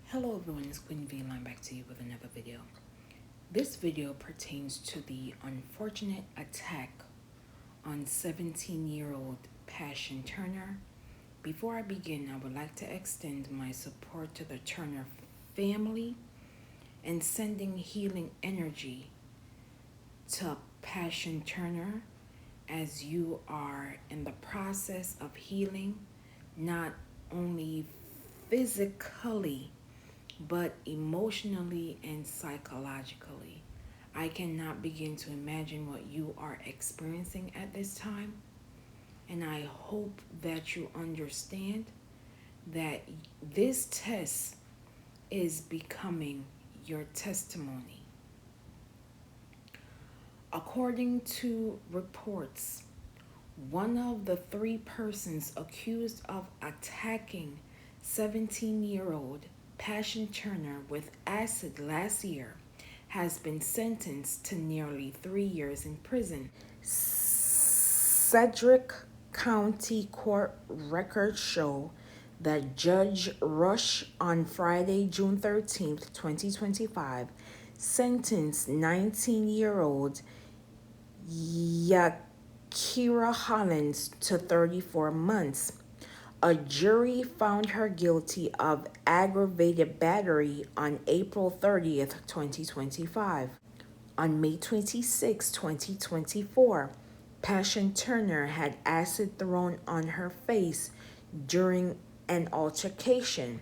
Hello everyone, it's QueenVLionz back to you with another video. This video pertains to the unfortunate attack on 17-year-old Passion Turner. Before I begin, I would like to extend my support to the Turner family and sending healing energy to Passion Turner as you are in the process of healing, not only physically but emotionally and psychologically. I cannot begin to imagine what you are experiencing at this time, and I hope that you understand that this test is becoming your testimony. According to reports, one of the three persons accused of attacking 17-year-old Passion Turner with acid last year has been sentenced to nearly 3 years in prison. Sedgwick County Court records show that Judge Rush on Friday, June 13th, 2025, sentenced 19-year-old Yakira Hollins to 34 months. A jury found her guilty of aggravated battery on April 30th, 2025. On May 26, 2024, Passion Turner had acid thrown on her face during an altercation.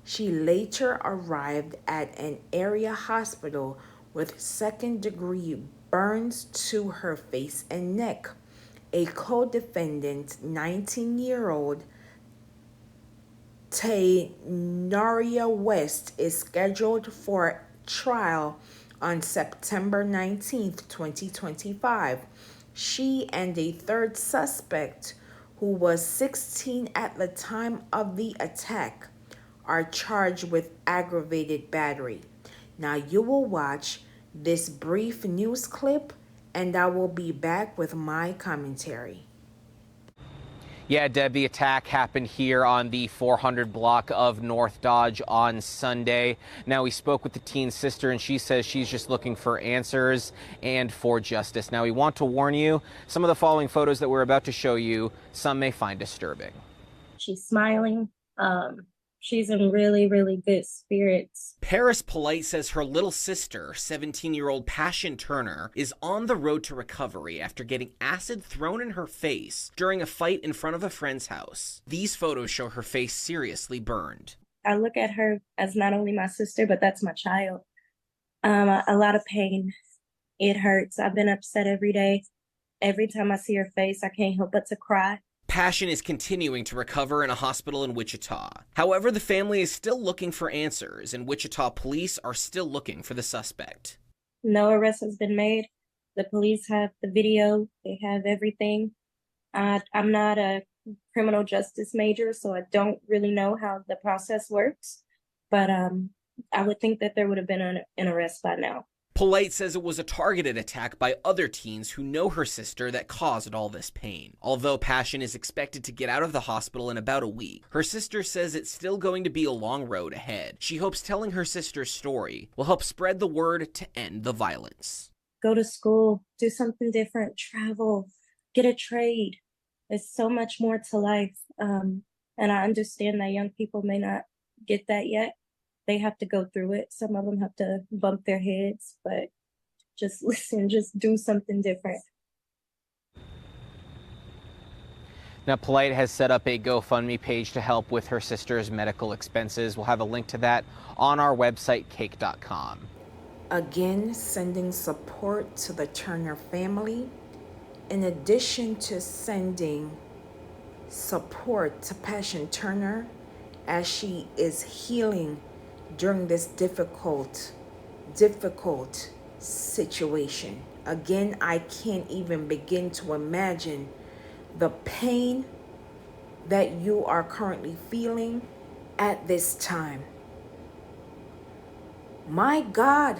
She later arrived at an area hospital with second-degree burns to her face and neck. A co-defendant, 19-year-old Taynaria West, is scheduled for trial on September 19th, 2025. She and a third suspect, who was 16 at the time of the attack, are charged with aggravated battery. Now you will watch this brief news clip and I will be back with my commentary. Yeah, Deb, the attack happened here on the 400 block of North Dodge on Sunday. Now, we spoke with the teen's sister, and she says she's just looking for answers and for justice. Now, we want to warn you, some of the following photos that we're about to show you, some may find disturbing. She's smiling. She's in really, really good spirits. Paris Polite says her little sister, 17-year-old Passion Turner, is on the road to recovery after getting acid thrown in her face during a fight in front of a friend's house. These photos show her face seriously burned. I look at her as not only my sister, but that's my child. A lot of pain. It hurts. I've been upset every day. Every time I see her face, I can't help but to cry. Passion is continuing to recover in a hospital in Wichita. However, the family is still looking for answers, and Wichita police are still looking for the suspect. No arrest has been made. The police have the video. They have everything. I'm not a criminal justice major, so I don't really know how the process works. But I would think that there would have been an arrest by now. Polite says it was a targeted attack by other teens who know her sister that caused all this pain. Although Passion is expected to get out of the hospital in about a week, her sister says it's still going to be a long road ahead. She hopes telling her sister's story will help spread the word to end the violence. Go to school, do something different, travel, get a trade. There's so much more to life. And I understand that young people may not get that yet. They have to go through it. Some of them have to bump their heads, but just listen, just do something different. Now, Polite has set up a GoFundMe page to help with her sister's medical expenses. We'll have a link to that on our website, cake.com. Again, sending support to the Turner family, in addition to sending support to Passion Turner as she is healing during this difficult situation. Again, I can't even begin to imagine the pain that you are currently feeling at this time. My God,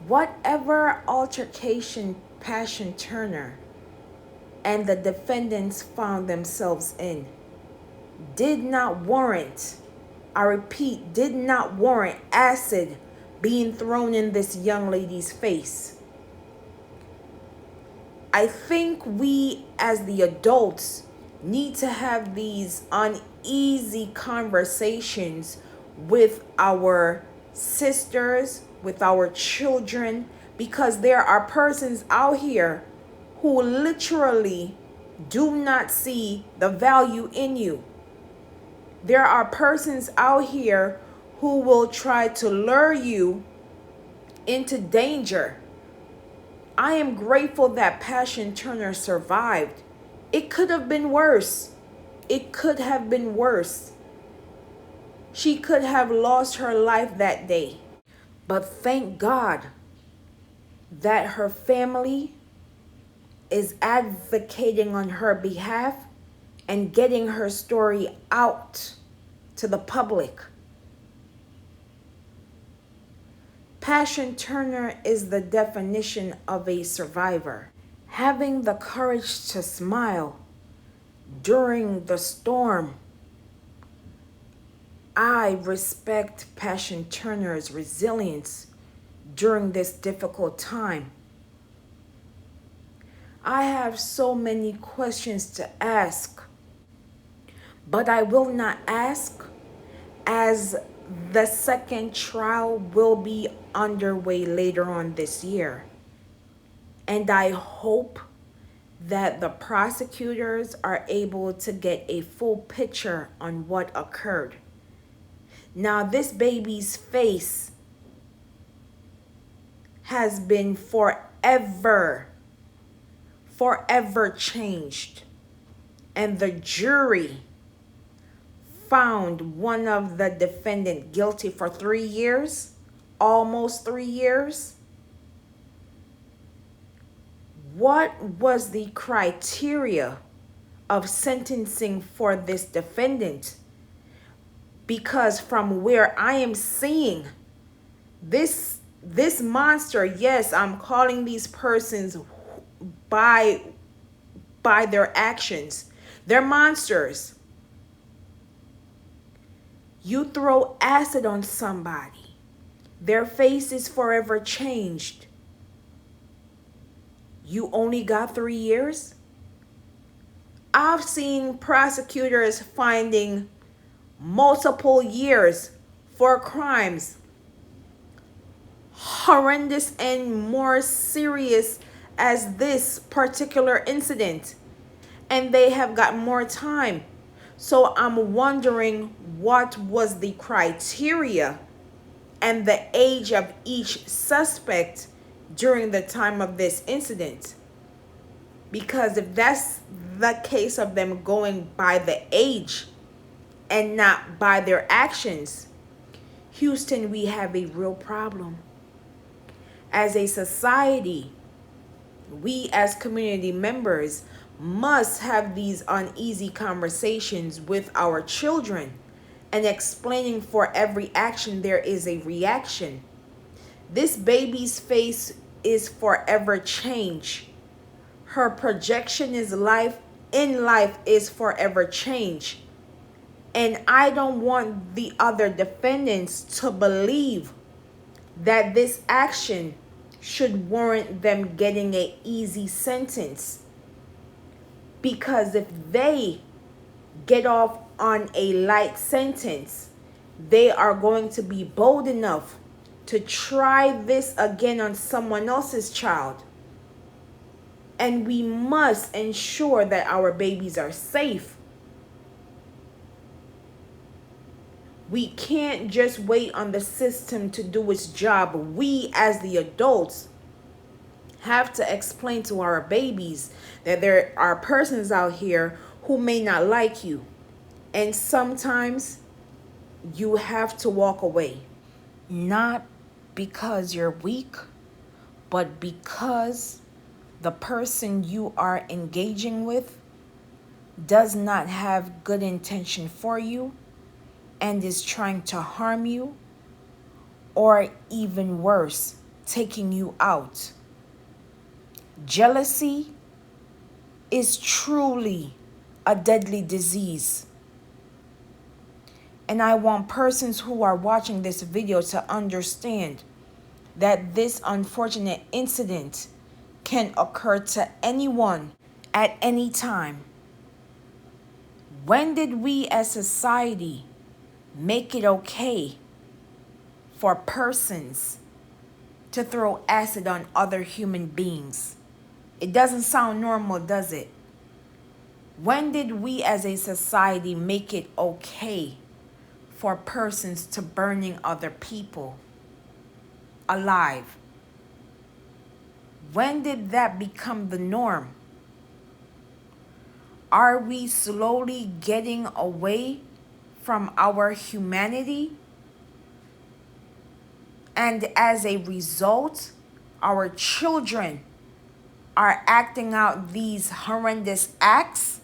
whatever altercation Passion Turner and the defendants found themselves in did not warrant I repeat, did not warrant acid being thrown in this young lady's face. I think we as the adults need to have these uneasy conversations with our sisters, with our children, because there are persons out here who literally do not see the value in you. There are persons out here who will try to lure you into danger. I am grateful that Passion Turner survived. It could have been worse. It could have been worse. She could have lost her life that day. But thank God that her family is advocating on her behalf and getting her story out to the public. Passion Turner is the definition of a survivor. Having the courage to smile during the storm. I respect Passion Turner's resilience during this difficult time. I have so many questions to ask, but I will not ask, as the second trial will be underway later on this year. And I hope that the prosecutors are able to get a full picture on what occurred. Now, this baby's face has been forever changed. And the jury found one of the defendant guilty for 3 years, almost 3 years. What was the criteria of sentencing for this defendant? Because from where I am seeing this monster, yes, I'm calling these persons by their actions. They're monsters. You throw acid on somebody, their face is forever changed. You only got 3 years? I've seen prosecutors finding multiple years for crimes horrendous and more serious as this particular incident, and they have got more time. So I'm wondering, what was the criteria and the age of each suspect during the time of this incident? Because if that's the case of them going by the age and not by their actions, Houston, we have a real problem. As a society, we as community members must have these uneasy conversations with our children and explaining for every action there is a reaction. This baby's face is forever changed. Her projection is life is forever changed. And I don't want the other defendants to believe that this action should warrant them getting an easy sentence. Because if they get off on a light sentence, they are going to be bold enough to try this again on someone else's child. And we must ensure that our babies are safe. We can't just wait on the system to do its job. We as the adults have to explain to our babies that there are persons out here who may not like you. And sometimes you have to walk away. Not because you're weak, but because the person you are engaging with does not have good intention for you and is trying to harm you, or even worse, taking you out. Jealousy is truly a deadly disease. And I want persons who are watching this video to understand that this unfortunate incident can occur to anyone at any time. When did we as society make it okay for persons to throw acid on other human beings? It doesn't sound normal, does it? When did we as a society make it okay for persons to burning other people alive? When did that become the norm? Are we slowly getting away from our humanity? And as a result, our children are acting out these horrendous acts?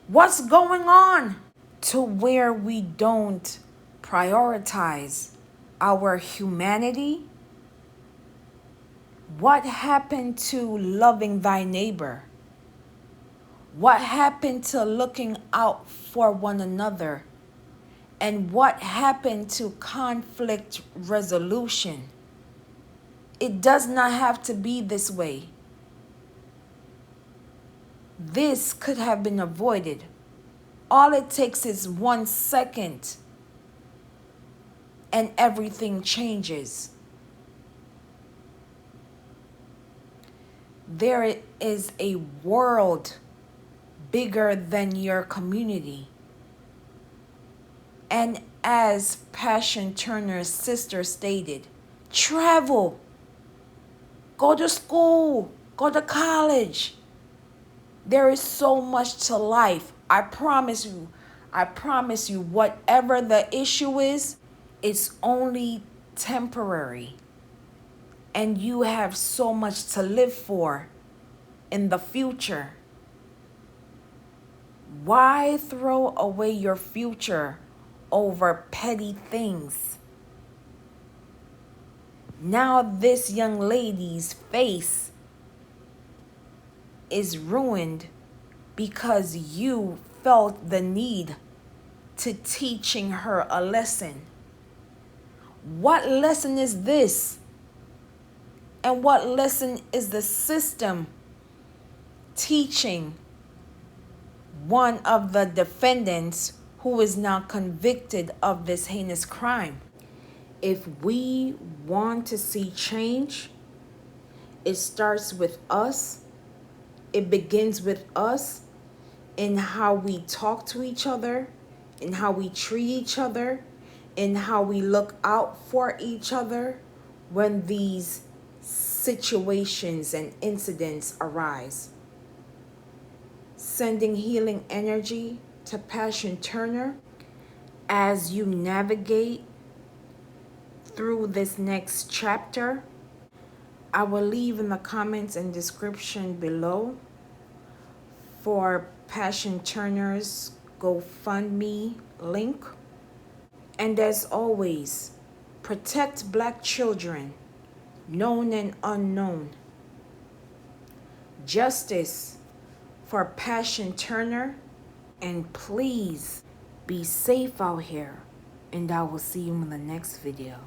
What's going on? To where we don't prioritize our humanity? What happened to loving thy neighbor? What happened to looking out for one another? And what happened to conflict resolution? It does not have to be this way. This could have been avoided. All it takes is 1 second and everything changes. There is a world bigger than your community. And as Passion Turner's sister stated, travel, go to school, go to college. There is so much to life. I promise you, whatever the issue is, it's only temporary. And you have so much to live for in the future. Why throw away your future over petty things? Now this young lady's face is ruined because you felt the need to teaching her a lesson. What lesson is this? And what lesson is the system teaching one of the defendants who is now convicted of this heinous crime? If we want to see change, it starts with us. It begins with us in how we talk to each other, in how we treat each other, in how we look out for each other when these situations and incidents arise. Sending healing energy to Passion Turner as you navigate through this next chapter. I will leave in the comments and description below for Passion Turner's GoFundMe link. And as always, protect Black children, known and unknown. Justice for Passion Turner. And please be safe out here. And I will see you in the next video.